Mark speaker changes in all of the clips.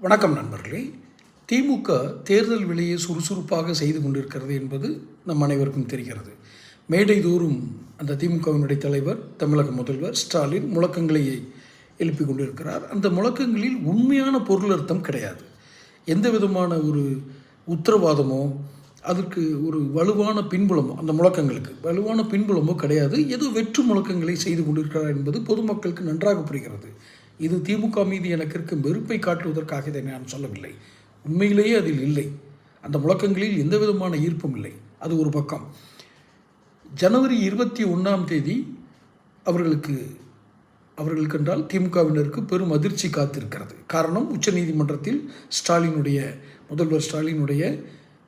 Speaker 1: வணக்கம் நண்பர்களே. திமுக தேர்தல் வேலையை சுறுசுறுப்பாக செய்து கொண்டிருக்கிறது என்பது நம் அனைவருக்கும் தெரிகிறது. மேடைதோறும் அந்த திமுகவினுடைய தலைவர், தமிழக முதல்வர் ஸ்டாலின் முழக்கங்களை எழுப்பி கொண்டிருக்கிறார். அந்த முழக்கங்களில் உண்மையான பொருளர்த்தம் கிடையாது. எந்த விதமான ஒரு உத்தரவாதமோ அதற்கு ஒரு வலுவான பின்புலமோ, அந்த முழக்கங்களுக்கு வலுவான பின்புலமோ கிடையாது. ஏதோ வெற்று முழக்கங்களை செய்து கொண்டிருக்கிறார் என்பது பொதுமக்களுக்கு நன்றாக புரிகிறது. இது திமுக மீது எனக்கு இருக்கும் வெறுப்பை காட்டுவதற்காக இதை நான் சொல்லவில்லை. உண்மையிலேயே அதில் இல்லை. அந்த முழக்கங்களில் எந்த விதமான ஈர்ப்பும் இல்லை. அது ஒரு பக்கம். ஜனவரி 21 அவர்களுக்கு என்றால் திமுகவினருக்கு பெரும் அதிர்ச்சி காத்திருக்கிறது. காரணம், உச்சநீதிமன்றத்தில் முதல்வர் ஸ்டாலினுடைய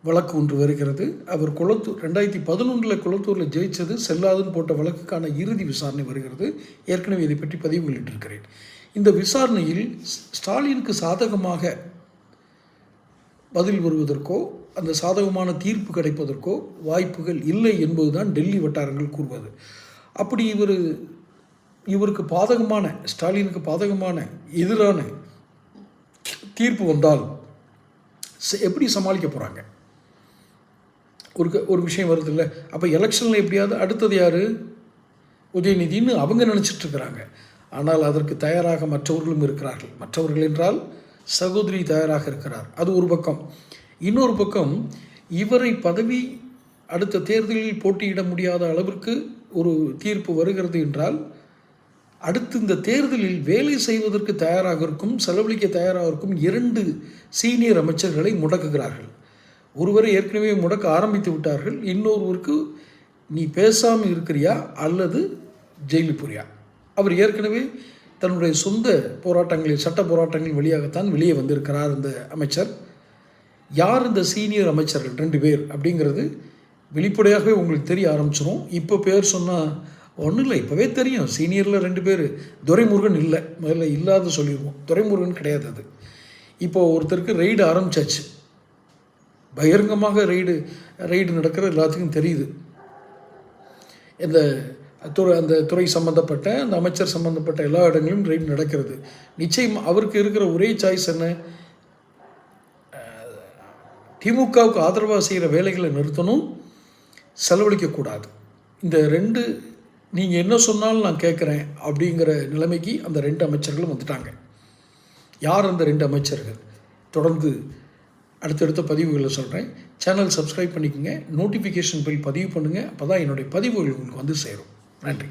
Speaker 1: வழக்கு ஒன்று வருகிறது. அவர் 2011 குளத்தூரில் ஜெயித்தது செல்லாதுன்னு போட்ட வழக்குக்கான இறுதி விசாரணை வருகிறது. ஏற்கனவே இதை பற்றி பதிவு வெளியிட்டிருக்கிறேன். இந்த விசாரணையில் ஸ்டாலினுக்கு சாதகமாக பதில் வருவதற்கோ அந்த சாதகமான தீர்ப்பு கிடைப்பதற்கோ வாய்ப்புகள் இல்லை என்பதுதான் டெல்லி வட்டாரங்கள் கூறுவது. அப்படி இவருக்கு பாதகமான, ஸ்டாலினுக்கு பாதகமான எதிரான தீர்ப்பு வந்தால் எப்படி சமாளிக்க போகிறாங்க? ஒரு விஷயம் வருது இல்லை. அப்போ எலெக்ஷனில் எப்படியாவது அடுத்தது யார்? உதயநிதினு அவங்க நினச்சிட்ருக்கிறாங்க. ஆனால் அதற்கு தயாராக மற்றவர்களும் இருக்கிறார்கள். மற்றவர்கள் என்றால் சகோதரி தயாராக இருக்கிறார். அது ஒரு பக்கம். இன்னொரு பக்கம், இவரை அடுத்த தேர்தலில் போட்டியிட முடியாத அளவிற்கு ஒரு தீர்ப்பு வருகிறது என்றால், அடுத்து இந்த தேர்தலில் வேலை செய்வதற்கு தயாராக இருக்கும், செலவழிக்க தயாராக இருக்கும் 2 சீனியர் அமைச்சர்களை முடக்குகிறார்கள். ஒருவரை ஏற்கனவே முடக்க ஆரம்பித்து விட்டார்கள். இன்னொருவருக்கு நீ பேசாமல் இருக்கிறியா அல்லது ஜெயிலுக்கு போறியா? அவர் ஏற்கனவே தன்னுடைய சொந்த போராட்டங்களில், சட்ட போராட்டங்களின் வழியாகத்தான் வெளியே வந்திருக்கிறார் இந்த அமைச்சர். யார் இந்த சீனியர் அமைச்சர்கள் 2 பேர் அப்படிங்கிறது வெளிப்படையாகவே உங்களுக்கு தெரிய ஆரம்பிச்சிடும். இப்போ பேர் சொன்னால் ஒன்றும் இல்லை, இப்போவே தெரியும். சீனியரில் 2 பேர். துரைமுருகன் இல்லை, முதல்ல இல்லாத சொல்லிடுவோம். துரைமுருகன் கிடையாது. அது இப்போது ஒருத்தருக்கு ரெய்டு ஆரம்பித்தாச்சு. பகிரங்கமாக ரெய்டு நடக்கிற எல்லாத்துக்கும் தெரியுது. அந்த துறை சம்மந்தப்பட்ட, அந்த அமைச்சர் சம்மந்தப்பட்ட எல்லா இடங்களிலும் ரெய்டு நடக்கிறது. நிச்சயம் அவருக்கு இருக்கிற ஒரே சாய்ஸ் என்ன? திமுகவுக்கு ஆதரவாக செய்கிற வேலைகளை நிறுத்தணும், செலவழிக்கக்கூடாது. இந்த 2 நீங்கள் என்ன சொன்னாலும் நான் கேட்குறேன் அப்படிங்கிற நிலைமைக்கு அந்த 2 அமைச்சர்களும் வந்துட்டாங்க. யார் அந்த 2 அமைச்சர்கள்? தொடர்ந்து அடுத்தடுத்த பதிவுகளை சொல்கிறேன். சேனல் சப்ஸ்கிரைப் பண்ணிக்கோங்க. நோட்டிஃபிகேஷன் பில் பதிவு பண்ணுங்கள். அப்போ தான் என்னுடைய பதிவுகள் உங்களுக்கு வந்து சேரும். நன்றி.